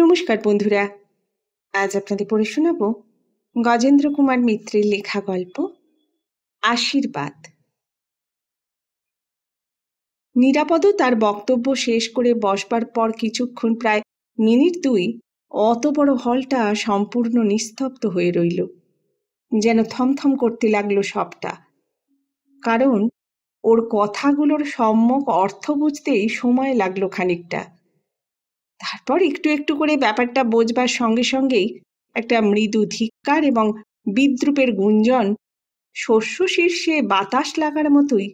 নমস্কার বন্ধুরা, আজ আপনাদের পড়ে শোনাব গজেন্দ্র কুমার মিত্রের লেখা গল্প আশীর্বাদ। নিরাপদ তার বক্তব্য শেষ করে বসবার পর কিছুক্ষণ, প্রায় মিনিট 2, অত বড় হলটা সম্পূর্ণ নিস্তব্ধ হয়ে রইল। যেন থমথম করতে লাগলো সবটা, কারণ ওর কথাগুলোর সম্যক অর্থ বুঝতেই সময় লাগলো খানিকটা। তারপর একটু একটু করে ব্যাপারটা বোঝবার সঙ্গে সঙ্গেই একটা মৃদু ধিক্কার এবং বিদ্রূপের গুঞ্জন শস্য শীর্ষে বাতাস লাগার মতোই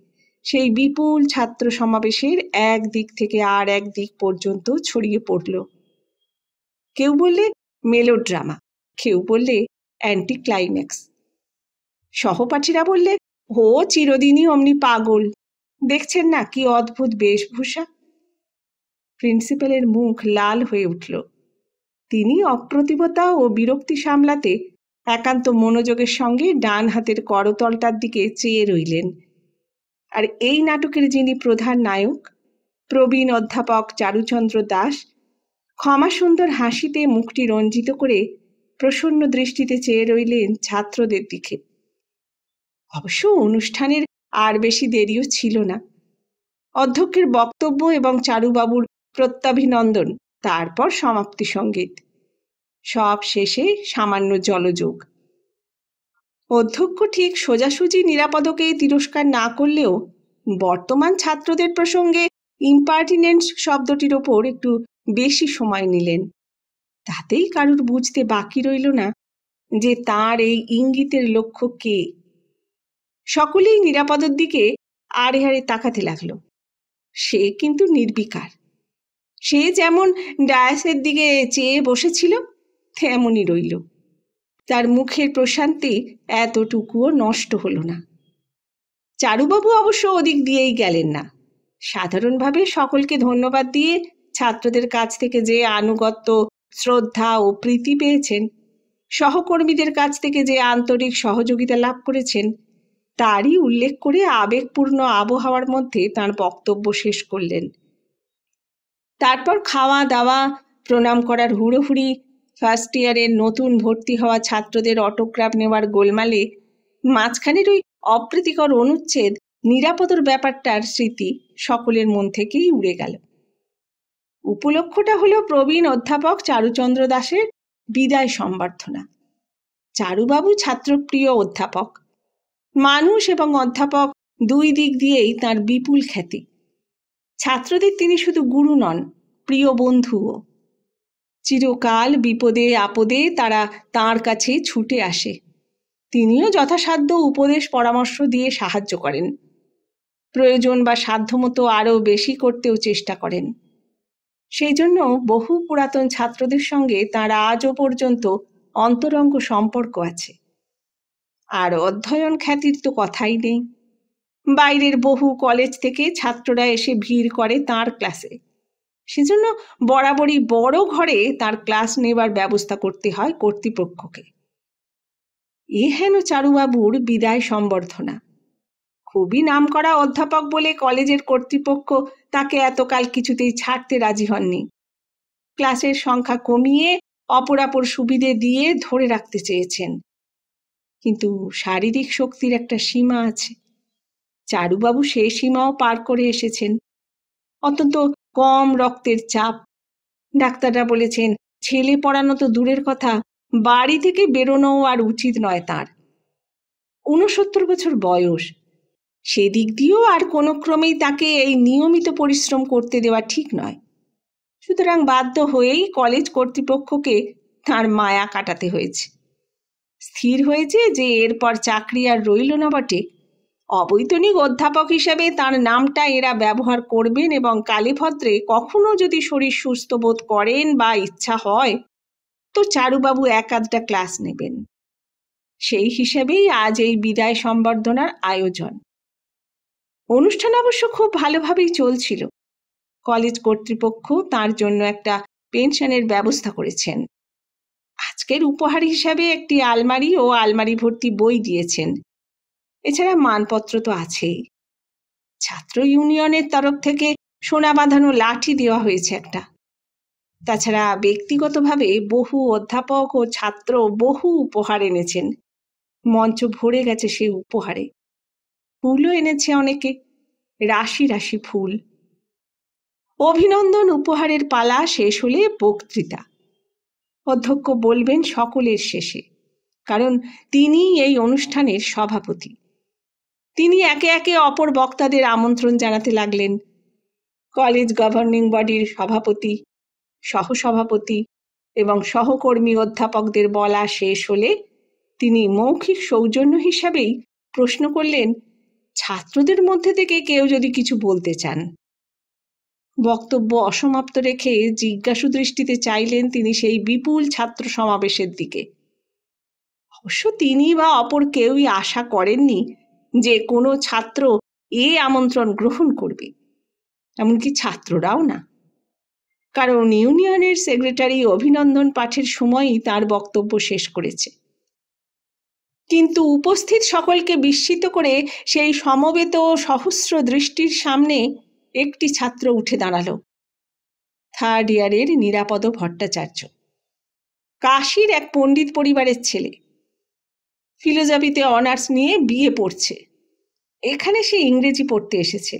সেই বিপুল ছাত্র সমাবেশের এক দিক থেকে আর এক দিক পর্যন্ত ছড়িয়ে পড়ল। কেউ বললে মেলোড্রামা, কেউ বললে অ্যান্টি ক্লাইম্যাক্স। সহপাঠীরা বললে, ও চিরদিনই অমনি পাগল, দেখছেন না কি অদ্ভুত বেশভূষা। প্রিন্সিপালের মুখ লাল হয়ে উঠল। তিনি অপ্রতিভতা ও বিরক্তি সামলাতে একান্ত মনোযোগের সঙ্গে ডান হাতের করতলটার দিকে চেয়ে রইলেন। আর এই নাটকের যিনি প্রধান নায়ক, প্রবীণ অধ্যাপক চারুচন্দ্র দাস, ক্ষমাসুন্দর হাসিতে মুখটি রঞ্জিত করে প্রসন্ন দৃষ্টিতে চেয়ে রইলেন ছাত্রদের দিকে। অবশ্য অনুষ্ঠানের আর বেশি দেরিও ছিল না। অধ্যক্ষের বক্তব্য এবং চারুবাবুর প্রত্যাভিনন্দন, তারপর সমাপ্তি সঙ্গীত, সব শেষে সামান্য জলযোগ। অধ্যক্ষ ঠিক সোজাসুজি নিরাপদকে তিরস্কার না করলেও বর্তমান ছাত্রদের প্রসঙ্গে ইম্পার্টিনেন্স শব্দটির ওপর একটু বেশি সময় নিলেন। তাতেই কারুর বুঝতে বাকি রইল না যে তার এই ইঙ্গিতের লক্ষ্য কে। সকলেই নিরাপদের দিকে আড়ে আড়ে তাকাতে লাগলো। সে কিন্তু নির্বিকার। সে যেমন ডায়াসের দিকে চেয়ে বসেছিল তেমনই রইল। তার মুখের প্রশান্তি এতটুকুও নষ্ট হলো না। চারুবাবু অবশ্য ওদিক দিয়েই গেলেন না। সাধারণভাবে সকলকে ধন্যবাদ দিয়ে ছাত্রদের কাছ থেকে যে আনুগত্য, শ্রদ্ধা ও প্রীতি পেয়েছেন, সহকর্মীদের কাছ থেকে যে আন্তরিক সহযোগিতা লাভ করেছেন, তারই উল্লেখ করে আবেগপূর্ণ আবহাওয়ার মধ্যে তাঁর বক্তব্য শেষ করলেন। তারপর খাওয়া দাওয়া, প্রণাম করার হুড়োহুড়ি, ফার্স্ট ইয়ারের নতুন ভর্তি হওয়া ছাত্রদের অটোগ্রাফ নেওয়ার গোলমালে মাঝখানের ওই অপ্রীতিকর অনুচ্ছেদ নিরাপদর ব্যাপারটার স্মৃতি সকলের মন থেকেই উড়ে গেল। উপলক্ষটা হলো প্রবীণ অধ্যাপক চারুচন্দ্র দাসের বিদায় সম্বর্ধনা। চারুবাবু ছাত্রপ্রিয় অধ্যাপক, মানুষ এবং অধ্যাপক দুই দিক দিয়েই তাঁর বিপুল খ্যাতি। ছাত্রদের তিনি শুধু গুরু নন, প্রিয় বন্ধুও। চিরকাল বিপদে আপদে তারা তাঁর কাছে ছুটে আসে। তিনিও যথাসাধ্য উপদেশ পরামর্শ দিয়ে সাহায্য করেন। প্রয়োজন বা সাধ্যমতো আরও বেশি করতেও চেষ্টা করেন। সেই জন্য বহু পুরাতন ছাত্রদের সঙ্গে তাঁর আজও পর্যন্ত অন্তরঙ্গ সম্পর্ক আছে। আর অধ্যয়ন খ্যাতির তো কথাই নেই। বাইরের বহু কলেজ থেকে ছাত্ররা এসে ভিড় করে তাঁর ক্লাসে। সেজন্য বরাবরই বড় ঘরে তার ক্লাস নেবার ব্যবস্থা করতে হয় কর্তৃপক্ষকে। এ হেন চারুবাবুর বিদায় সম্বর্ধনা। খুবই নামকরা অধ্যাপক বলে কলেজের কর্তৃপক্ষ তাকে এতকাল কিছুতেই ছাড়তে রাজি হননি। ক্লাসের সংখ্যা কমিয়ে অপরাপর সুবিধে দিয়ে ধরে রাখতে চেয়েছেন। কিন্তু শারীরিক শক্তির একটা সীমা আছে। চারুবাবু সেই সীমাও পার করে এসেছেন। অত্যন্ত কম রক্তের চাপ। ডাক্তাররা বলেছেন ছেলে পড়ানো তো দূরের কথা, বাড়ি থেকে বেরোনোও আর উচিত নয় তাঁর। 69 বছর বয়স। সেদিক দিয়েও আর কোনো ক্রমেই তাকে এই নিয়মিত পরিশ্রম করতে দেওয়া ঠিক নয়। সুতরাং বাধ্য হয়েই কলেজ কর্তৃপক্ষকে তাঁর মায়া কাটাতে হয়েছে। স্থির হয়েছে যে এরপর চাকরি আর রইল না বটে, অবৈতনিক অধ্যাপক হিসেবে তার নামটা এরা ব্যবহার করবেন এবং কালীভদ্রে কখনো যদি শরীর সুস্থ বোধ করেন বা ইচ্ছা হয় তো চারুবাবু এক আধটা ক্লাস নেবেন। সেই হিসেবেই আজ এই বিদায় সম্বর্ধনার আয়োজন। অনুষ্ঠান অবশ্য খুব ভালোভাবেই চলছিল। কলেজ কর্তৃপক্ষ তার জন্য একটা পেনশনের ব্যবস্থা করেছেন। আজকের উপহার হিসাবে একটি আলমারি ও আলমারি ভর্তি বই দিয়েছেন। এছাড়া মানপত্র তো আছেই। ছাত্র ইউনিয়নের তরফ থেকে সোনা বাঁধানো লাঠি দেওয়া হয়েছে একটা। তাছাড়া ব্যক্তিগতভাবে বহু অধ্যাপক ও ছাত্র বহু উপহার এনেছেন। মঞ্চ ভরে গেছে সেই উপহারে। ফুলও এনেছে অনেকে, রাশি রাশি ফুল। অভিনন্দন উপহারের পালা শেষ হলে বক্তৃতা। অধ্যক্ষ বলবেন সকলের শেষে, কারণ তিনি এই অনুষ্ঠানের সভাপতি। তিনি একে একে অপর বক্তাদের আমন্ত্রণ জানাতে লাগলেন। কলেজ গভর্নিং বডির সভাপতি, সহসভাপতি এবং সহকর্মী অধ্যাপকদের বলা শেষ হলে তিনি মৌখিক সৌজন্য হিসাবেই প্রশ্ন করলেন, ছাত্রদের মধ্যে থেকে কেউ যদি কিছু বলতে চান। বক্তব্য অসমাপ্ত রেখে জিজ্ঞাসু দৃষ্টিতে চাইলেন তিনি সেই বিপুল ছাত্র সমাবেশের দিকে। অবশ্য তিনি বা অপর কেউই আশা করেননি যে কোনো ছাত্র এ আমন্ত্রণ গ্রহণ করবে, এমনকি ছাত্ররাও না। কারণ ইউনিয়নের সেক্রেটারি অভিনন্দন পাঠের সময়ই তার বক্তব্য শেষ করেছে। কিন্তু উপস্থিত সকলকে বিস্মিত করে সেই সমবেত সহস্র দৃষ্টির সামনে একটি ছাত্র উঠে দাঁড়ালো। থার্ড ইয়ারের নিরাপদ ভট্টাচার্য, কাশীর এক পণ্ডিত পরিবারের ছেলে। ফিলোজফিতে অনার্স নিয়ে বিএ পড়ছে। এখানে সে ইংরেজি পড়তে এসেছে।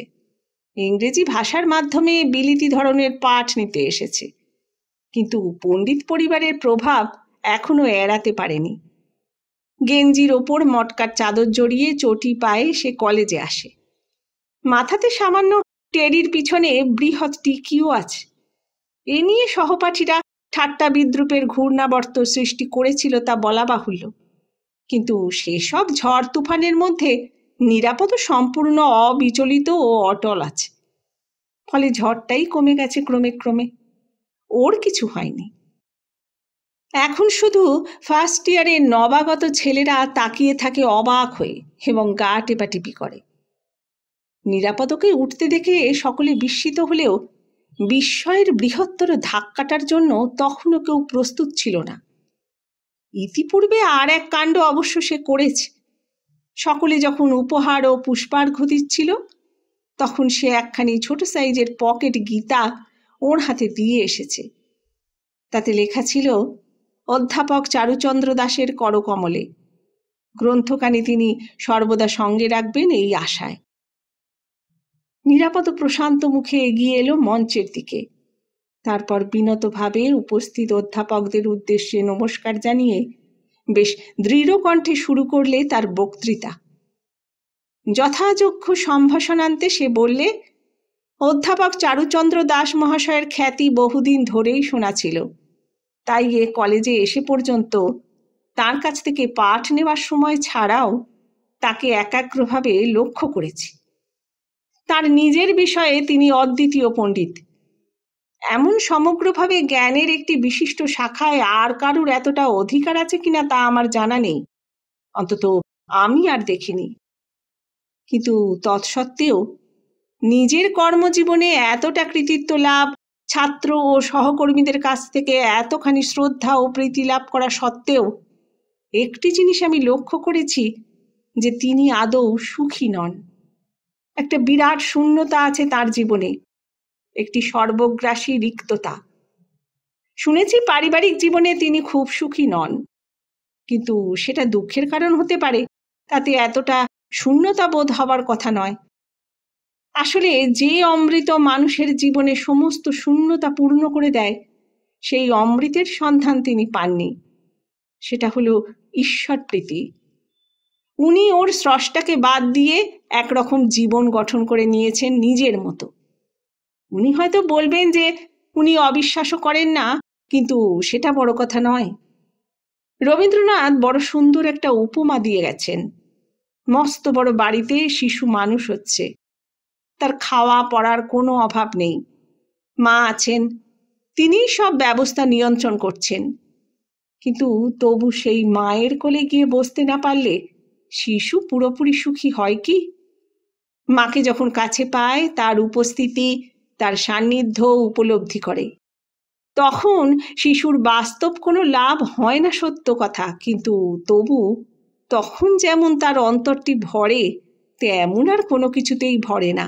ইংরেজি ভাষার মাধ্যমে বিলিতি ধরনের পাঠ নিতে এসেছে। কিন্তু পণ্ডিত পরিবারের প্রভাব এখনো এড়াতে পারেনি। গেঞ্জির ওপর মটকার চাদর জড়িয়ে চটি পায়ে সে কলেজে আসে। মাথাতে সামান্য টেরির পিছনে বৃহৎ টিকিও আছে। এ নিয়ে সহপাঠীরা ঠাট্টা বিদ্রুপের ঘূর্ণাবর্ত সৃষ্টি করেছিল তা বলা বাহুল্য। কিন্তু সেসব ঝড় তুফানের মধ্যে নিরাপদ সম্পূর্ণ অবিচলিত ও অটল আছে। ফলে ঝড়টাই কমে গেছে ক্রমে ক্রমে, ওর কিছু হয়নি। এখন শুধু ফার্স্ট ইয়ারের নবাগত ছেলেরা তাকিয়ে থাকে অবাক হয়ে এবং গা টেপাটিপি করে। নিরাপদকে উঠতে দেখে সকলে বিস্মিত হলেও বিস্ময়ের বৃহত্তর ধাক্কাটার জন্য তখনও কেউ প্রস্তুত ছিল না। ইতিপূর্বে আর এক কাণ্ড অবশ্য সে করেছে। সকলে যখন উপহার ও পুষ্পার্ঘ্য দিচ্ছিল, তখন সে একখানি ছোট সাইজের পকেট গীতা ওর হাতে দিয়ে এসেছে। তাতে লেখা ছিল, অধ্যাপক চারুচন্দ্র দাসের করকমলে। গ্রন্থখানি তিনি সর্বদা সঙ্গে রাখবেন এই আশায়। নিরাপদ প্রশান্ত মুখে এগিয়ে এলো মঞ্চের দিকে। তারপর বিনতভাবে উপস্থিত অধ্যাপকদের উদ্দেশ্যে নমস্কার জানিয়ে বেশ দৃঢ় কণ্ঠে শুরু করলে তার বক্তৃতা। যথাযোগ্য সম্ভাষণান্তে সে বললে, অধ্যাপক চারুচন্দ্র দাস মহাশয়ের খ্যাতি বহুদিন ধরেই শোনা ছিল। তাই এ কলেজে এসে পর্যন্ত তার কাছ থেকে পাঠ নেওয়ার সময় ছাড়াও তাকে একাগ্রভাবে লক্ষ্য করেছি। তার নিজের বিষয়ে তিনি অদ্বিতীয় পণ্ডিত। এমন সমগ্রভাবে জ্ঞানের একটি বিশিষ্ট শাখায় আর কারুর এতটা অধিকার আছে কিনা তা আমার জানা নেই, অন্তত আমি আর দেখিনি। কিন্তু তৎসত্ত্বেও নিজের কর্মজীবনে এতটা কৃতিত্ব লাভ, ছাত্র ও সহকর্মীদের কাছ থেকে এতখানি শ্রদ্ধা ও প্রীতি লাভ করা সত্ত্বেও একটি জিনিস আমি লক্ষ্য করেছি, যে তিনি আদৌ সুখী নন। একটা বিরাট শূন্যতা আছে তার জীবনে, একটি সর্বগ্রাসী রিক্ততা। শুনেছি পারিবারিক জীবনে তিনি খুব সুখী নন, কিন্তু সেটা দুঃখের কারণ হতে পারে, তাতে এতটা শূন্যতা বোধ হবার কথা নয়। আসলে যে অমৃত মানুষের জীবনে সমস্ত শূন্যতা পূর্ণ করে দেয়, সেই অমৃতের সন্ধান তিনি পাননি। সেটা হলো ঈশ্বর প্রীতি। উনি ওর স্রষ্টাকে বাদ দিয়ে একরকম জীবন গঠন করে নিয়েছেন নিজের মতো। উনি হয়তো বলবেন যে উনি অবিশ্বাসও করেন না, কিন্তু সেটা বড় কথা নয়। রবীন্দ্রনাথ বড় সুন্দর একটা উপমা দিয়ে গেছেন। মস্ত বড় বাড়িতে শিশু মানুষ হচ্ছে, তার খাওয়া পড়ার কোনো অভাব নেই। মা আছেন, তিনিই সব ব্যবস্থা নিয়ন্ত্রণ করছেন। কিন্তু তবু সেই মায়ের কোলে গিয়ে বসতে না পারলে শিশু পুরোপুরি সুখী হয় কি? মাকে যখন কাছে পায়, তার উপস্থিতি, তার সান্নিধ্য উপলব্ধি করে, তখন শিশুর বাস্তব কোনো লাভ হয় না সত্য কথা, কিন্তু তবু তখন যেমন তার অন্তরটি ভরে, তেমন আর কোনো কিছুতেই ভরে না।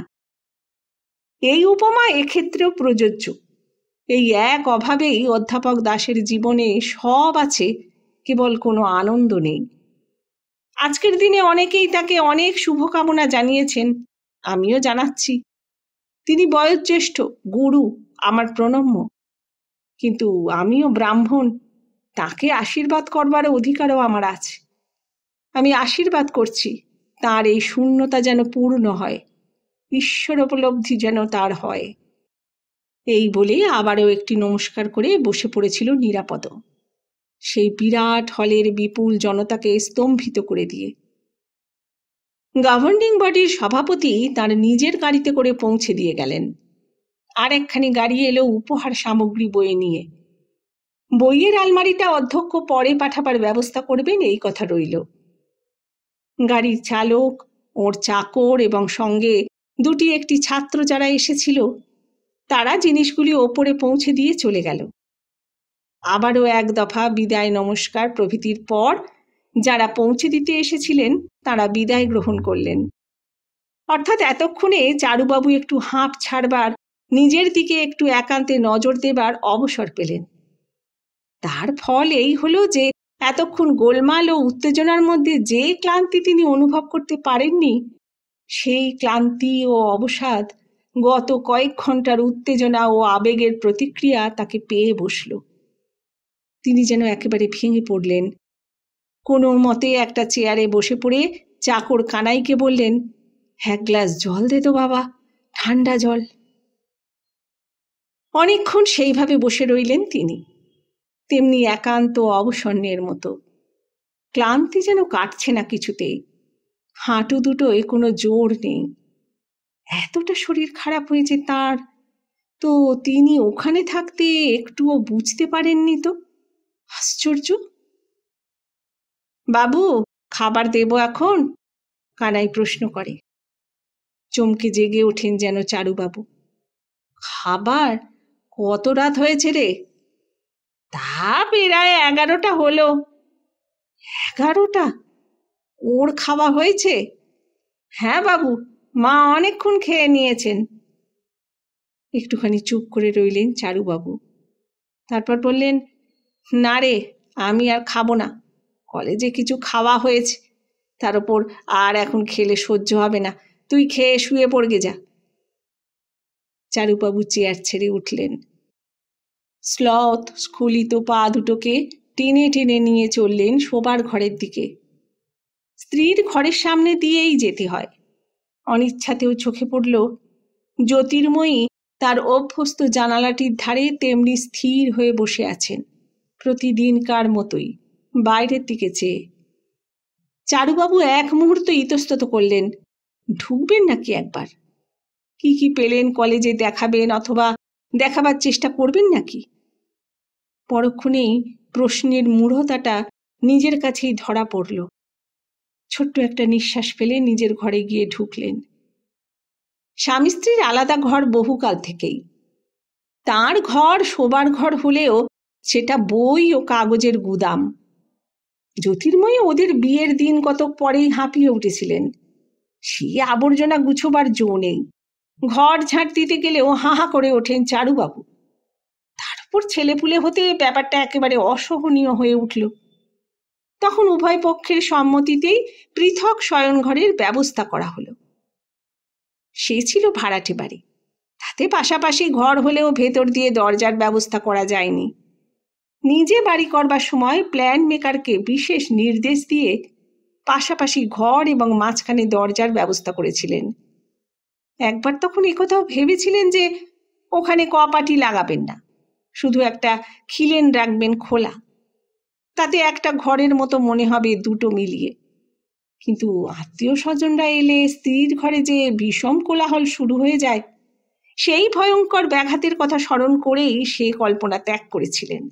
এই উপমা এক্ষেত্রেও প্রযোজ্য। এই এক অভাবেই অধ্যাপক দাসের জীবনে সব আছে, কেবল কোনো আনন্দ নেই। আজকের দিনে অনেকেই তাকে অনেক শুভকামনা জানিয়েছেন, আমিও জানাচ্ছি। তিনি বয়োজ্যেষ্ঠ, গুরু, আমার প্রণম্য। কিন্তু আমিও ব্রাহ্মণ, তাকে আশীর্বাদ করবার অধিকারও আমার আছে। আমি আশীর্বাদ করছি তার এই শূন্যতা যেন পূর্ণ হয়, ঈশ্বর উপলব্ধি যেন তার হয়। এই বলে আবারও একটি নমস্কার করে বসে পড়েছিল নিরাপদ, সেই বিরাট হলের বিপুল জনতাকে স্তম্ভিত করে দিয়ে। গভর্নিং বডির সভাপতি তার নিজের গাড়িতে করে পৌঁছে দিয়ে গেলেন। আর একখানি গাড়ি এলো উপহার সামগ্রী বয়ে নিয়ে। বইয়ের আলমারিটা অধ্যক্ষ পরে পাঠাবার ব্যবস্থা করবেন এই কথা রইল। গাড়ির চালক, ওর চাকর এবং সঙ্গে দুটি একটি ছাত্র যারা এসেছিল, তারা জিনিসগুলি ওপরে পৌঁছে দিয়ে চলে গেল। আবারও এক দফা বিদায় নমস্কার প্রভৃতির পর যারা পৌঁছে দিতে এসেছিলেন তারা বিদায় গ্রহণ করলেন। অর্থাৎ এতক্ষণে চারুবাবু একটু হাঁপ ছাড়বার, নিজের দিকে একটু একান্তে নজর দেবার অবসর পেলেন। তার ফল এই হলো যে এতক্ষণ গোলমাল ও উত্তেজনার মধ্যে যে ক্লান্তি তিনি অনুভব করতে পারেননি, সেই ক্লান্তি ও অবসাদ গত কয়েক ঘন্টার উত্তেজনা ও আবেগের প্রতিক্রিয়া তাকে পেয়ে বসল। তিনি যেন একেবারে ভেঙে পড়লেন। কোনো মতে একটা চেয়ারে বসে পড়ে চাকর কানাইকে বললেন, এক গ্লাস জল দে তো বাবা, ঠান্ডা জল। অনেকক্ষণ সেইভাবে বসে রইলেন তিনি, তেমনি একান্ত অবসন্নের মতো। ক্লান্তি যেন কাটছে না কিছুতেই। হাঁটু দুটোয় কোনো জোর নেই। এতটা শরীর খারাপ হয়েছে তার, তো তিনি ওখানে থাকতে একটুও বুঝতে পারেননি তো। আশ্চর্য। বাবু, খাবার দেব এখন? কানাই প্রশ্ন করে। চমকে জেগে ওঠেন যেন চারুবাবু। খাবার? কত রাত হয়েছে রে? তা প্রায় 11টা হলো। 11টা? ওর খাওয়া হয়েছে? হ্যাঁ বাবু, মা অনেকক্ষণ খেয়ে নিয়েছেন। একটুখানি চুপ করে রইলেন চারুবাবু। তারপর বললেন, না রে, আমি আর খাবো না। কলেজে কিছু খাওয়া হয়েছে, তার ওপর আর এখন খেলে সহ্য হবে না। তুই খেয়ে শুয়ে পড়গে যা। চারুবাবু চেয়ার ছেড়ে উঠলেন। স্লথ স্খলিত পা দুটোকে টেনে টেনে নিয়ে চললেন শোবার ঘরের দিকে। স্ত্রীর ঘরের সামনে দিয়েই যেতে হয়। অনিচ্ছাতেও চোখে পড়ল জ্যোতির্ময়ী তার অভ্যস্ত জানালাটির ধারে তেমনি স্থির হয়ে বসে আছেন, প্রতিদিনকার মতোই বাইরের দিকে চেয়ে। চারুবাবু এক মুহূর্ত ইতস্তত করলেন, ঢুকবেন নাকি একবার? কি কি পেলেন কলেজে দেখাবেন, অথবা দেখাবার চেষ্টা করবেন নাকি? পরক্ষণেই প্রশ্নের মূঢ়তাটা নিজের কাছেই ধরা পড়ল। ছোট্ট একটা নিঃশ্বাস ফেলে নিজের ঘরে গিয়ে ঢুকলেন। স্বামী স্ত্রীর আলাদা ঘর বহুকাল থেকেই। তার ঘর শোবার ঘর হলেও সেটা বই ও কাগজের গুদাম। জ্যোতির্ময়ী ওদের বিয়ের দিন কতক পরেই হাঁপিয়ে উঠেছিলেন। সে আবর্জনা গুছোবার জো নেই। ঘর ঝাঁট দিতে গেলেও হাঁ করে ওঠেন চারুবাবু। তার উপর ছেলেপুলে হতে ব্যাপারটা একেবারে অসহনীয় হয়ে উঠল। তখন উভয় পক্ষের সম্মতিতেই পৃথক শয়নঘরের ব্যবস্থা করা হলো। সে ছিল ভাড়াটে বাড়ি, তাতে পাশাপাশি ঘর হলেও ভেতর দিয়ে দরজার ব্যবস্থা করা যায়নি। নিজে বাড়ি করবার সময় প্ল্যান মেকারকে বিশেষ নির্দেশ দিয়ে পাশাপাশি ঘর এবং মাঝখানে দরজার ব্যবস্থা করেছিলেন। একবার তখন একথাও ভেবেছিলেন যে ওখানে কপাটি লাগাবেন না, শুধু একটা খিলেন রাখবেন খোলা, তাতে একটা ঘরের মতো মনে হবে দুটো মিলিয়ে। কিন্তু আত্মীয় স্বজনরা এলে স্ত্রীর ঘরে যে বিষম কোলাহল শুরু হয়ে যায়, সেই ভয়ঙ্কর ব্যাঘাতের কথা স্মরণ করেই সে কল্পনা ত্যাগ করেছিলেন।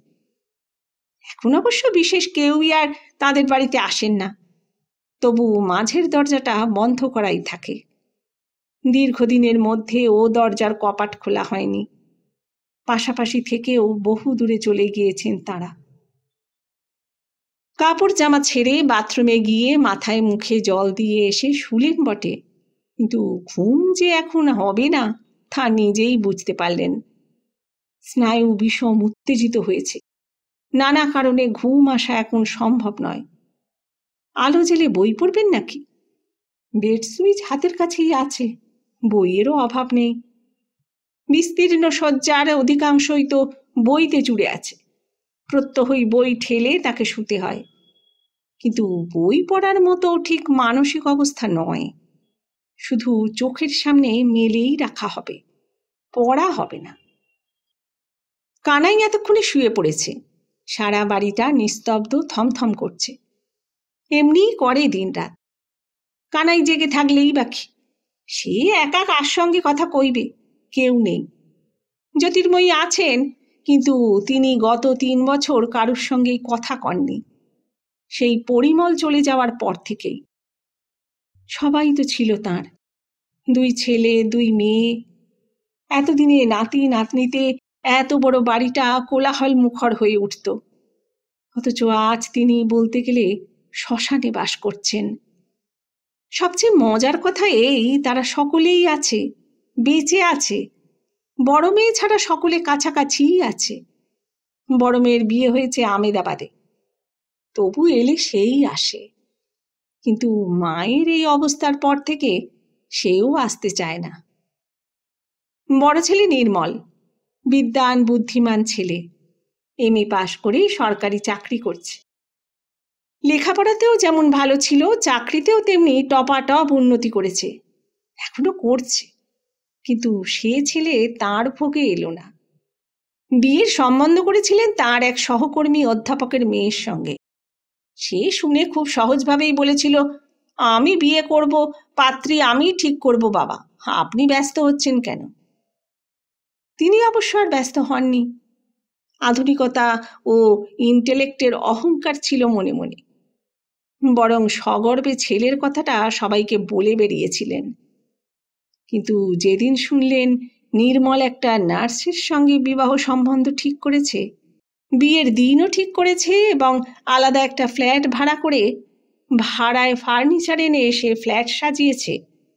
এখন অবশ্য বিশেষ কেউই আর তাদের বাড়িতে আসেন না, তবু মাঝের দরজাটা বন্ধ করাই থাকে। দীর্ঘদিনের মধ্যে ও দরজার কপাট খোলা হয়নি। পাশাপাশি থেকেও বহু দূরে চলে গিয়েছেন তারা। কাপড় জামা ছেড়ে বাথরুমে গিয়ে মাথায় মুখে জল দিয়ে এসে শুলেন বটে, কিন্তু ঘুম যে এখন হবে না তা নিজেই বুঝতে পারলেন। স্নায়ু বিষম উত্তেজিত হয়েছে। নানা কারণে ঘুম আসা এখন সম্ভব নয়। আলো জেলে বই পড়বেন নাকি? বেড সুইচ হাতের কাছেই আছে, বইয়েরও অভাব নেই। বিস্তীর্ণ শয্যার অধিকাংশই তো বইতে জুড়ে আছে। প্রত্যহই বই ঠেলে তাকে শুতে হয়। কিন্তু বই পড়ার মতো ঠিক মানসিক অবস্থা নয়। শুধু চোখের সামনে মেলেই রাখা হবে, পড়া হবে না। কানাই এতক্ষণে শুয়ে পড়েছে। সারা বাড়িটা নিস্তব্ধ, থমথম করছে। এমনিই করে দিনরাত। কানাই জেগে থাকলেই বাকি, সে একা কার সঙ্গে কথা কইবে? কেউ নেই। জ্যোতির্ময়ী আছেন, কিন্তু তিনি গত 3 বছর কারুর সঙ্গেই কথা কননি, সেই পরিমল চলে যাওয়ার পর থেকেই। সবাই তো ছিল তাঁর, 2 ছেলে 2 মেয়ে। এতদিনে নাতি নাতনিতে এত বড় বাড়িটা কোলাহল মুখর হয়ে উঠত। অথচ আজ তিনি বলতে গেলে শ্মশানে বাস করছেন। সবচেয়ে মজার কথা এই, তারা সকলেই আছে, বেঁচে আছে। বড় মেয়ে ছাড়া সকলে কাছাকাছিই আছে। বড় মেয়ের বিয়ে হয়েছে আমেদাবাদে, তবু এলে সেই আসে। কিন্তু মায়ের এই অবস্থার পর থেকে সেও আসতে চায় না। বড় ছেলে নির্মল, বিদ্বান বুদ্ধিমান ছেলে, MA পাশ করে সরকারি চাকরি করছে। লেখাপড়াতেও যেমন ভালো ছিল, চাকরিতেও তেমনি টপাটপ উন্নতি করেছে, এখনো করছে। কিন্তু সে ছেলে তার ভোগে এলো না। বিয়ের সম্বন্ধ করেছিলেন তার এক সহকর্মী অধ্যাপকের মেয়ের সঙ্গে। সে শুনে খুব সহজভাবেই বলেছিল, আমি বিয়ে করব, পাত্রী আমি ঠিক করব বাবা, আপনি ব্যস্ত হচ্ছেন কেন? তিনি অবশ্য আর ব্যস্ত হননি। আধুনিকতা ও ইন্টেলেক্টের অহংকার ছিল মনে মনে, বরং সগর্বে ছেলের কথাটা সবাইকে বলে বেরিয়েছিলেন। কিন্তু যেদিন শুনলেন নির্মল একটা নার্সের সঙ্গে বিবাহ সম্বন্ধ ঠিক করেছে, বিয়ের দিনও ঠিক করেছে এবং আলাদা একটা ফ্ল্যাট ভাড়া করে ভাড়ায় ফার্নিচার এনে সে ফ্ল্যাট সাজিয়েছে,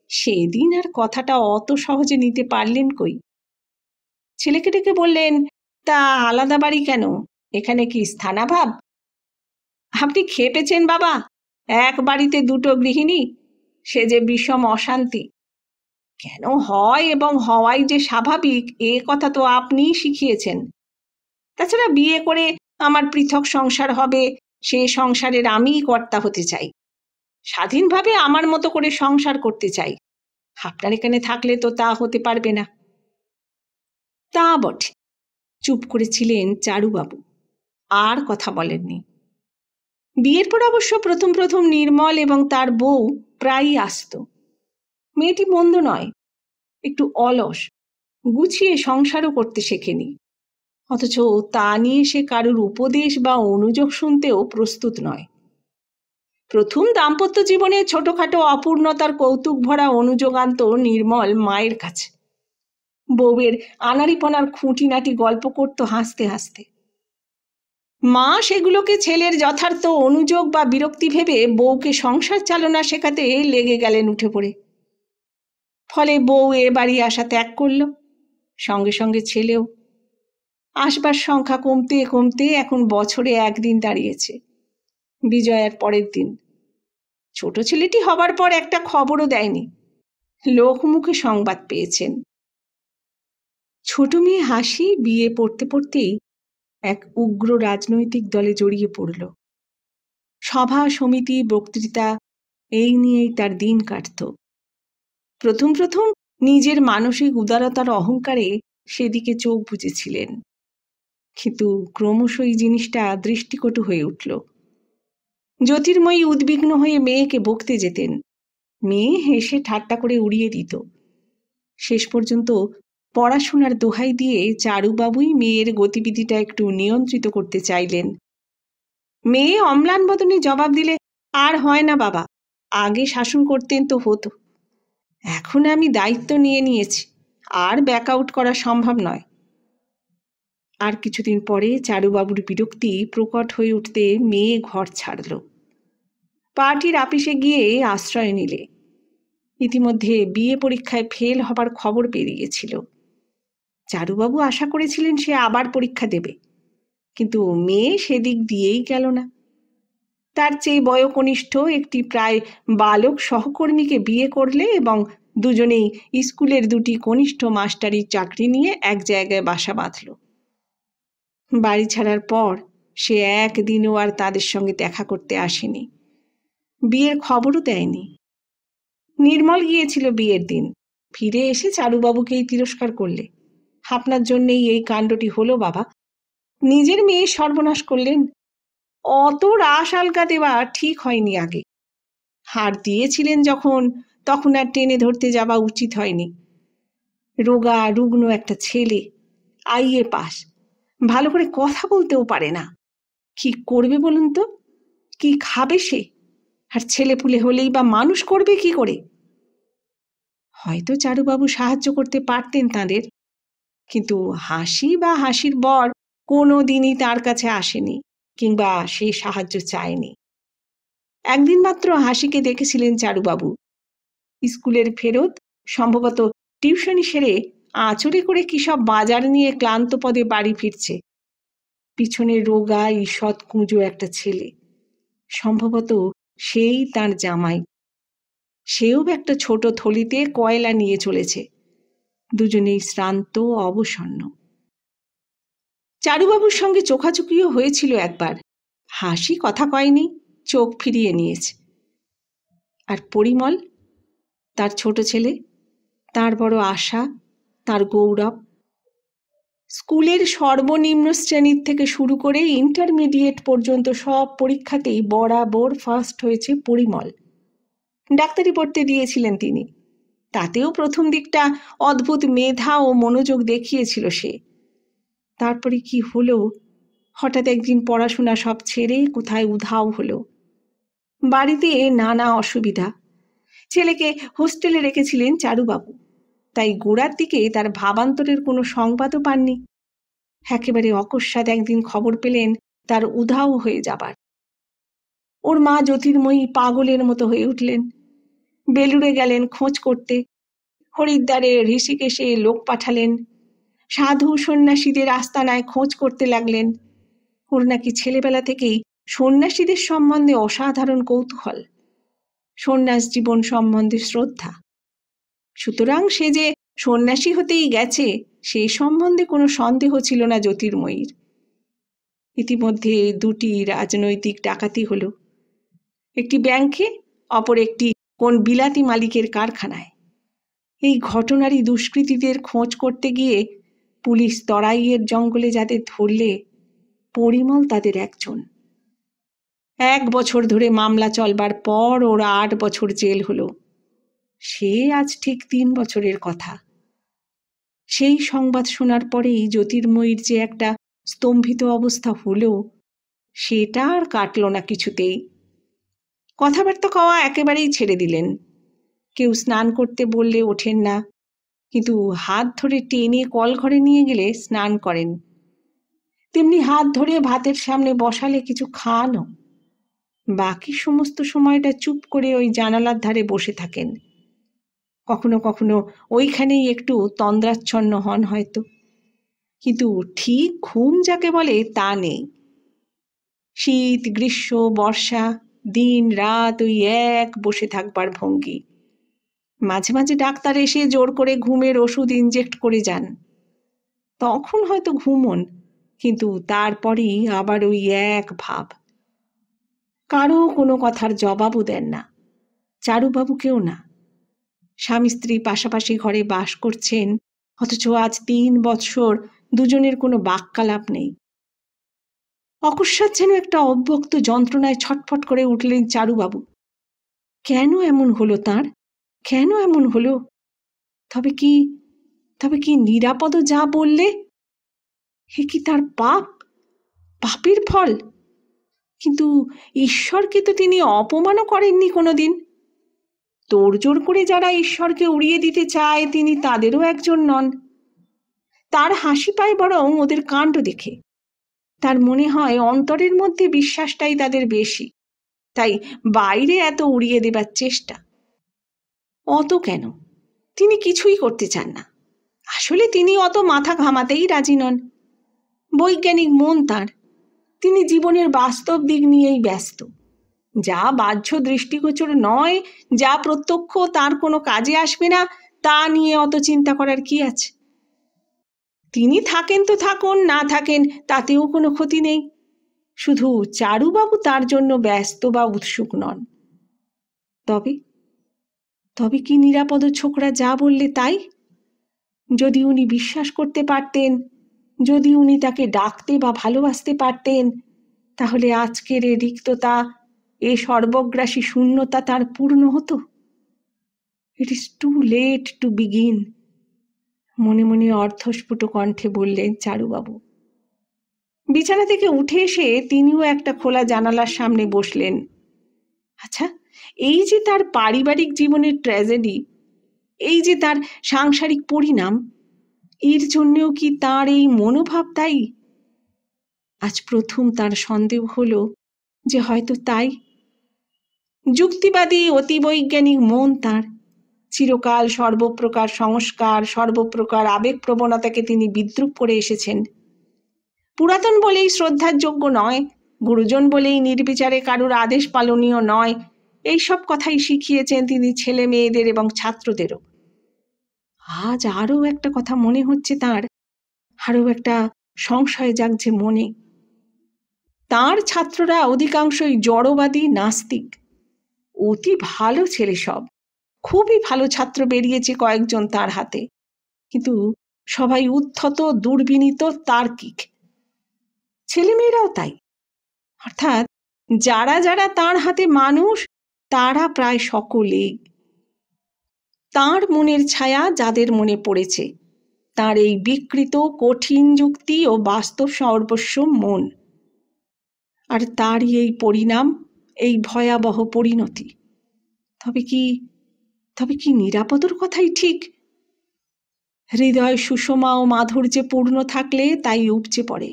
সেদিন আর কথাটা অত সহজে নিতে পারলেন কই। ছেলেকে ডেকে বললেন, তা আলাদা বাড়ি কেন? এখানে কি স্থানাভাব? আপনি খেপেছেন বাবা, এক বাড়িতে 2টো গৃহিণী, সে যে বিষম অশান্তি। কেন হয় এবং হওয়াই যে স্বাভাবিক, এ কথা তো আপনিই শিখিয়েছেন। তাছাড়া বিয়ে করে আমার পৃথক সংসার হবে, সে সংসারের আমিই কর্তা হতে চাই, স্বাধীনভাবে আমার মতো করে সংসার করতে চাই। আপনার এখানে থাকলে তো তা হতে পারবে না। তা বটে। চুপ করেছিলেন চারুবাবু, আর কথা বলেননি। বিয়ের পর অবশ্য প্রথম প্রথম নির্মল এবং তার বউ প্রায়ই আসত। মেয়েটি মন্দ নয়, একটু অলস, গুছিয়ে সংসারও করতে শেখেনি। অথচ তা নিয়ে সে কারুর উপদেশ বা অনুযোগ শুনতেও প্রস্তুত নয়। প্রথম দাম্পত্য জীবনে ছোটখাটো অপূর্ণতার কৌতুক ভরা অনুযোগ আনত নির্মল মায়ের কাছে। বউয়ের আনাড়িপনার খুঁটিনাটি গল্প করত হাসতে হাসতে। মা সেগুলোকে ছেলের যথার্থ অনুযোগ বা বিরক্তি ভেবে বউকে সংসার চালনা শেখাতে লেগে গেলেন উঠে পড়ে। ফলে বউ এ বাড়ি আসা ত্যাগ করল, সঙ্গে সঙ্গে ছেলেও। আসবার সংখ্যা কমতে কমতে এখন বছরে 1 দিন দাঁড়িয়েছে, বিজয়ার পরের দিন। ছোট ছেলেটি হবার পর একটা খবরও দেয়নি, লোকমুখে সংবাদ পেয়েছেন। ছোট মেয়ে হাসি বিয়ে পড়তে পড়তেই এক উগ্র রাজনৈতিক দলে জড়িয়ে পড়ল। সভা সমিতি বক্তৃতা এই নিয়েই তার দিন কাটত। প্রথম প্রথম নিজের মানসিক উদারতার অহংকারে সেদিকে চোখ বুজেছিলেন, কিন্তু ক্রমশই জিনিসটা দৃষ্টিকটু হয়ে উঠল। জ্যোতির্ময়ী উদ্বিগ্ন হয়ে মেয়েকে বকতে যেতেন, মেয়ে হেসে ঠাট্টা করে উড়িয়ে দিত। শেষ পর্যন্ত পড়াশোনার দোহাই দিয়ে চারুবাবুই মেয়ের গতিবিধিটা একটু নিয়ন্ত্রিত করতে চাইলেন। মেয়ে অম্লান বদনে জবাব দিলে, আর হয় না বাবা, আগে শাসন করতেন তো হতো, এখন আমি দায়িত্ব নিয়ে নিয়েছি, আর ব্যাক আউট করা সম্ভব নয়। আর কিছুদিন পরে চারুবাবুর বিরক্তি প্রকট হয়ে উঠতে মেয়ে ঘর ছাড়ল, পার্টির আপিসে গিয়ে আশ্রয় নিলে। ইতিমধ্যে বিয়ে পরীক্ষায় ফেল হবার খবর বেরিয়েছিল। চারুবাবু আশা করেছিলেন সে আবার পরীক্ষা দেবে, কিন্তু মেয়ে সেদিক দিয়েই গেল না। তার চেয়ে বয়োকনিষ্ঠ একটি প্রায় বালক সহকর্মীকে বিয়ে করলে এবং দুজনেই স্কুলের দুটি কনিষ্ঠ মাস্টারির চাকরি নিয়ে এক জায়গায় বাসা বাঁধল। বাড়ি ছাড়ার পর সে একদিনও আর তাদের সঙ্গে দেখা করতে আসেনি, বিয়ের খবরও দেয়নি। নির্মল গিয়েছিল বিয়ের দিন, ফিরে এসে চারুবাবুকেই তিরস্কার করলে। আপনার জন্যেই এই কাণ্ডটি হলো বাবা, নিজের মেয়ে সর্বনাশ করলেন। অত রাস আলগা দেওয়া ঠিক হয়নি আগে। হার দিয়েছিলেন যখন, তখন আর টেনে ধরতে যাওয়া উচিত হয়নি। রোগা রুগ্ন একটা ছেলে, আইএ পাস, ভালো করে কথা বলতেও পারে না। কি করবে বলুন তো? কি খাবে সে? আর ছেলেপুলে হলেই বা মানুষ করবে কি করে? হয়তো চারুবাবু সাহায্য করতে পারতেন তাঁদের, কিন্তু হাসি বা হাসির বর কোনো দিনই তার কাছে আসেনি, কিংবা সে সাহায্য চায়নি। একদিন মাত্র হাসিকে দেখেছিলেন চারুবাবু। স্কুলের ফেরত, সম্ভবত টিউশনি সেরে আঁচড়ে করে কি সব বাজার নিয়ে ক্লান্ত পদে বাড়ি ফিরছে। পিছনে রোগা ঈষৎ কুঁজো একটা ছেলে, সম্ভবত সেই তার জামাই। সেও একটা ছোট থলিতে কয়লা নিয়ে চলেছে। দুজনেই শ্রান্ত, অবসন্ন। চারুবাবুর সঙ্গে চোখাচোখিও হয়েছিল একবার। হাসি কথা কয়নি, চোখ ফিরিয়ে নিয়েছে। আর পরিমল, তার ছোট ছেলে, তার বড় আশা, তার গৌরব। স্কুলের সর্বনিম্ন শ্রেণীর থেকে শুরু করে ইন্টারমিডিয়েট পর্যন্ত সব পরীক্ষাতেই বরাবর ফার্স্ট হয়েছে পরিমল। ডাক্তারি পড়তে দিয়েছিলেন তিনি, তাতেও প্রথম দিকটা অদ্ভুত মেধা ও মনোযোগ দেখিয়েছিল সে। তারপরে কি হলো, হঠাৎ একদিন পড়াশোনা সব ছেড়ে কোথায় উধাও হলো। বাড়িতে নানা অসুবিধা। ছেলেকে হোস্টেলে রেখেছিলেন চারুবাবু, তাই গোড়ার দিকে তার ভাবান্তরের কোনো সংবাদও পাননি। একেবারে অকস্মাৎ একদিন খবর পেলেন তার উধাও হয়ে যাবার। ওর মা জ্যোতির্ময়ী পাগলের মতো হয়ে উঠলেন। বেলুড়ে গেলেন খোঁজ করতে, হরিদ্বারে, ঋষিকেশে লোক পাঠালেন, সাধু সন্ন্যাসীদের আস্তানায় খোঁজ করতে লাগলেন। ওর নাকি ছেলেবেলা থেকেই সন্ন্যাসীদের সম্বন্ধে অসাধারণ কৌতূহল, সন্ন্যাস জীবন সম্বন্ধে শ্রদ্ধা। সুতরাং সে যে সন্ন্যাসী হতেই গেছে সেই সম্বন্ধে কোনো সন্দেহ ছিল না জ্যোতির্ময়ীর। ইতিমধ্যে দুটি রাজনৈতিক ডাকাতি হলো, একটি ব্যাংকে, অপর একটি কোন বিলাতি মালিকের কারখানায়। এই ঘটনারই দুষ্কৃতীদের খোঁজ করতে গিয়ে পুলিশ তরাইয়ের জঙ্গলে যাদের ধরলে, পরিমল তাদের একজন। 1 বছর ধরে মামলা চলবার পর ওর 8 বছর জেল হলো। সে আজ ঠিক 3 বছরের কথা। সেই সংবাদ শোনার পরেই জ্যোতির্ময়ীর যে একটা স্তম্ভিত অবস্থা হলো, সেটা আর কাটল না কিছুতেই। কথাবার্তা কওয়া একেবারেই ছেড়ে দিলেন। কেউ স্নান করতে বললে ওঠেন না, কিন্তু হাত ধরে টেনে কল ঘরে নিয়ে গেলে স্নান করেন। তেমনি হাত ধরে ভাতের সামনে বসালে কিছু খানও। বাকি সমস্ত সময়টা চুপ করে ওই জানালার ধারে বসে থাকেন। কখনো কখনো ওইখানেই একটু তন্দ্রাচ্ছন্ন হন হয়তো, কিন্তু ঠিক ঘুম যাকে বলে তা নেই। শীত, গ্রীষ্ম, বর্ষা, দিন রাত ওই এক বসে থাকবার ভঙ্গি। মাঝে মাঝে ডাক্তার এসে জোর করে ঘুমের ওষুধ ইনজেক্ট করে যান, তখন হয়তো ঘুমন, কিন্তু তারপরেই আবার ওই এক ভাব। কারো কোনো কথার জবাবও দেন না, চারুবাবুকেও না। স্বামী স্ত্রী পাশাপাশি ঘরে বাস করছেন, অথচ আজ 3 বৎসর দুজনের কোনো বাক্যালাপ নেই। অকস্মাৎ যেন একটা অব্যক্ত যন্ত্রণায় ছটফট করে উঠলেন চারুবাবু। কেন এমন হলো তাঁর? কেন এমন হলো? তবে কি নিরাপদ যা বললে, হে কি তার পাপ, পাপের ফল? কিন্তু ঈশ্বরকে তো তিনি অপমানও করেননি কোনোদিন। তোড়জোড় করে যারা ঈশ্বরকে উড়িয়ে দিতে চায় তিনি তাদেরও একজন নন। তার হাসি পায় বরং ওদের কাণ্ড দেখে। তার মনে হয় অন্তরের মধ্যে বিশ্বাসটাই তাদের বেশি, তাই বাইরে এত উড়িয়ে দেবার চেষ্টা। অত কেন, তিনি কিছুই করতে চান না। আসলে তিনি অত মাথা ঘামাতেই রাজি নন। বৈজ্ঞানিক মন তার, তিনি জীবনের বাস্তব দিক নিয়েই ব্যস্ত। যা বাহ্য দৃষ্টিগোচর নয়, যা প্রত্যক্ষ, তার কোনো কাজে আসবে না, তা নিয়ে অত চিন্তা করার কি আছে? তিনি থাকেন তো থাকুন, না থাকেন তাতেও কোনো ক্ষতি নেই। শুধু চারুবাবু তার জন্য ব্যস্ত বা উৎসুক নন। তবে তবে কি নিরাপদ ছোকরা যা বললে তাই? যদি উনি বিশ্বাস করতে পারতেন, যদি উনি তাকে ডাকতে বা ভালোবাসতে পারতেন, তাহলে আজকের এ রিক্ততা, এ সর্বগ্রাসী শূন্যতা তার পূর্ণ হতো। It is too late to begin, মনে মনে অর্ধস্ফুট কণ্ঠে বললেন চারুবাবু। বিছানা থেকে উঠে এসে তিনিও একটা খোলা জানালার সামনে বসলেন। আচ্ছা, এই যে তার পারিবারিক জীবনের ট্র্যাজেডি, এই যে তার সাংসারিক পরিণাম, এর জন্যেও কি তার এই মনোভাব দায়ী? আজ প্রথম তার সন্দেহ হলো যে হয়তো তাই। যুক্তিবাদী অতিবৈজ্ঞানিক মন তার, চিরকাল সর্বপ্রকার সংস্কার, সর্বপ্রকার আবেগপ্রবণতাকে তিনি বিদ্রূপ করে এসেছেন। পুরাতন বলেই শ্রদ্ধার যোগ্য নয়, গুরুজন বলেই নির্বিচারে কারুর আদেশ পালনীয় নয়, এইসব কথাই শিখিয়েছেন তিনি ছেলে মেয়েদের এবং ছাত্রদেরও। আজ আরও একটা কথা মনে হচ্ছে তার, আরও একটা সংশয় জাগছে মনে। তার ছাত্ররা অধিকাংশই জড়বাদী, নাস্তিক। অতি ভালো ছেলে সব, খুবই ভালো ছাত্র বেরিয়েছে কয়েকজন তার হাতে, কিন্তু সবাই উদ্ধত, দুর্বিনীত, তার্কিক। ছেলেমেয়েরাও তাই। অর্থাৎ যারা যারা তার হাতে মানুষ, তারা প্রায় সকলেই। তার মনের ছায়া যাদের মনে পড়েছে, তার এই বিকৃত, কঠিন যুক্তি ও বাস্তব সর্বস্ব মন, আর তারই এই পরিণাম, এই ভয়াবহ পরিণতি। তবে কি নিরাপদর কথাই ঠিক? হৃদয় সুষমা ও মাধুর্যে পূর্ণ থাকলে তাই উপচে পড়ে।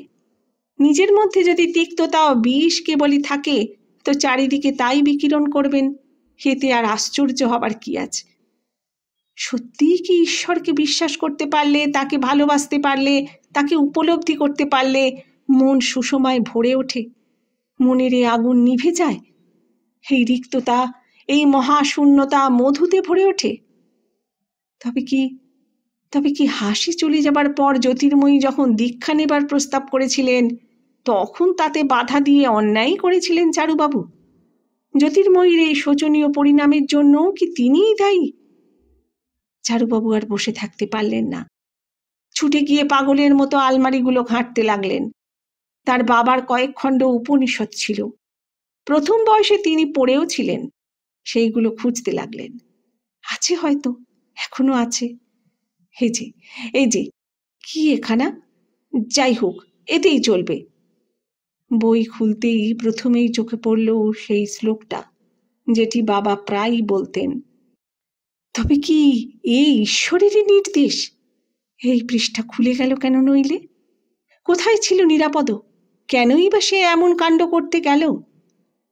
নিজের মধ্যে যদি তিক্ততা ও বিষ কেবলই থাকে, তো চারিদিকে তাই বিকিরণ করবেন। এতে আর আশ্চর্য হবার কি আছে? সত্যিই কি ঈশ্বরকে বিশ্বাস করতে পারলে, তাকে ভালোবাসতে পারলে, তাকে উপলব্ধি করতে পারলে মন সুষমায় ভরে ওঠে, মনের এ আগুন নিভে যায়, এই রিক্ততা, এই মহাশূন্যতা মধুতে ভরে ওঠে? তবে কি হাসি চলে যাবার পর জ্যোতির্ময়ী যখন দীক্ষা নেবার প্রস্তাব করেছিলেন, তখন তাতে বাধা দিয়ে অন্যায় করেছিলেন চারুবাবু? জ্যোতির্ময়ীর এই শোচনীয় পরিণামের জন্য কি তিনিই দায়ী? চারুবাবু আর বসে থাকতে পারলেন না। ছুটে গিয়ে পাগলের মতো আলমারিগুলো ঘাঁটতে লাগলেন। তার বাবার কয়েক খণ্ড উপনিষদ ছিল, প্রথম বয়সে তিনি পড়েও ছিলেন, সেইগুলো খুঁজতে লাগলেন। আছে হয়তো, এখনো আছে। এই যে কি এখানা, যাই হোক, এতেই চলবে। বই খুলতেই প্রথমেই চোখে পড়ল সেই শ্লোকটা, যেটি বাবা প্রায়ই বলতেন। তবে কি এই ঈশ্বরেরই নির্দেশ? এই পৃষ্ঠা খুলে গেল কেন নইলে? কোথায় ছিল নিরাপদ? কেনই বা সে এমন কাণ্ড করতে গেল?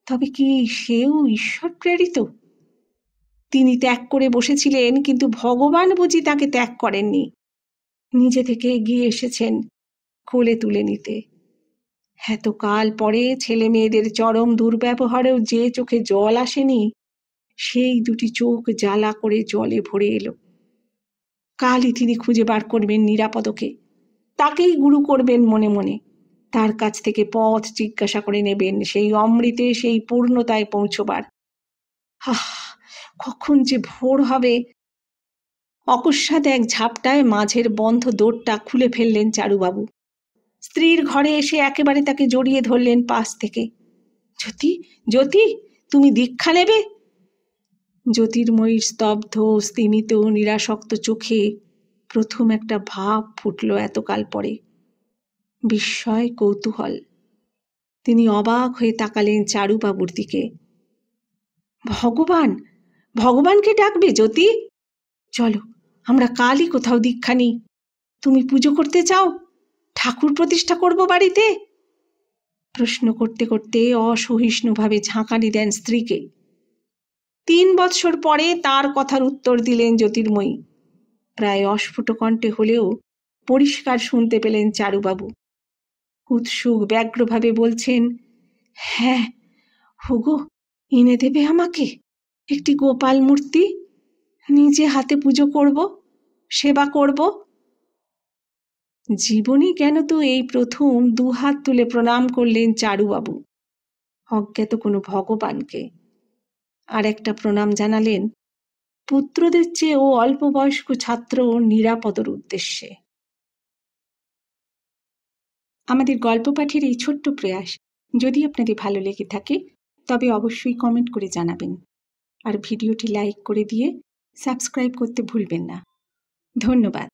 তবে কি সেও ঈশ্বর প্রেরিত? তিনি ত্যাগ করে বসেছিলেন, কিন্তু ভগবান বুঝি তাকে ত্যাগ করেননি, নিজে থেকে এগিয়ে এসেছেন কোলে তুলে নিতে। এতকাল পরে ছেলে মেয়েদের চরম দুর্ব্যবহারেও যে চোখে জল আসেনি, সেই দুটি চোখ জ্বালা করে জলে ভরে এলো। কালই তিনি খুঁজে বার করবেন নিরাপদকে, তাকেই গুরু করবেন মনে মনে, তার কাছ থেকে পথ জিজ্ঞাসা করে নেবেন সেই অমৃতে, সেই পূর্ণতায় পৌঁছবার। কখন যে ভোর হবে! অকস্মাৎ এক ঝাপটায় মাঝের বন্ধ দোরটা খুলে ফেললেন চারুবাবু। স্ত্রীর ঘরে এসে একেবারে তাকে জড়িয়ে ধরলেন পাশ থেকে। জ্যোতি, তুমি দীক্ষা নেবে? জ্যোতির্ময়ীর স্তব্ধ, স্তিমিত, নিরাসক্ত চোখে প্রথম একটা ভাব ফুটল এতকাল পরে, বিস্ময়, কৌতূহল। তিনি অবাক হয়ে তাকালেন চারুবাবুর দিকে। ভগবানকে ডাকবে জ্যোতি? চলো, আমরা কালই কোথাও দীক্ষা নিই। তুমি পুজো করতে চাও? ঠাকুর প্রতিষ্ঠা করব বাড়িতে? প্রশ্ন করতে করতে অসহিষ্ণুভাবে ঝাঁকানি দেন স্ত্রীকে। 3 বৎসর পরে তার কথার উত্তর দিলেন জ্যোতির্ময়ী। প্রায় অস্ফুট কণ্ঠে হলেও পরিষ্কার শুনতে পেলেন চারুবাবু। উৎসুক ব্যগ্রভাবে বলছেন, হ্যাঁ হুগো, এনে দেবে আমাকে একটি গোপাল মূর্তি, নিজে হাতে পুজো করব, সেবা করব। জীবনে কেন তো এই প্রথম দুহাত তুলে প্রণাম করলেন চারুবাবু অজ্ঞাত কোনো ভগবানকে। আর একটা প্রণাম জানালেন পুত্রদের চেয়েও অল্প বয়স্ক ছাত্র নিরাপদর উদ্দেশ্যে। আমাদের গল্প পাঠের এই ছোট্ট প্রয়াস যদি আপনাদের ভালো লেগে থাকে তবে অবশ্যই কমেন্ট করে জানাবেন, আর ভিডিওটি লাইক করে দিয়ে সাবস্ক্রাইব করতে ভুলবেন না। ধন্যবাদ।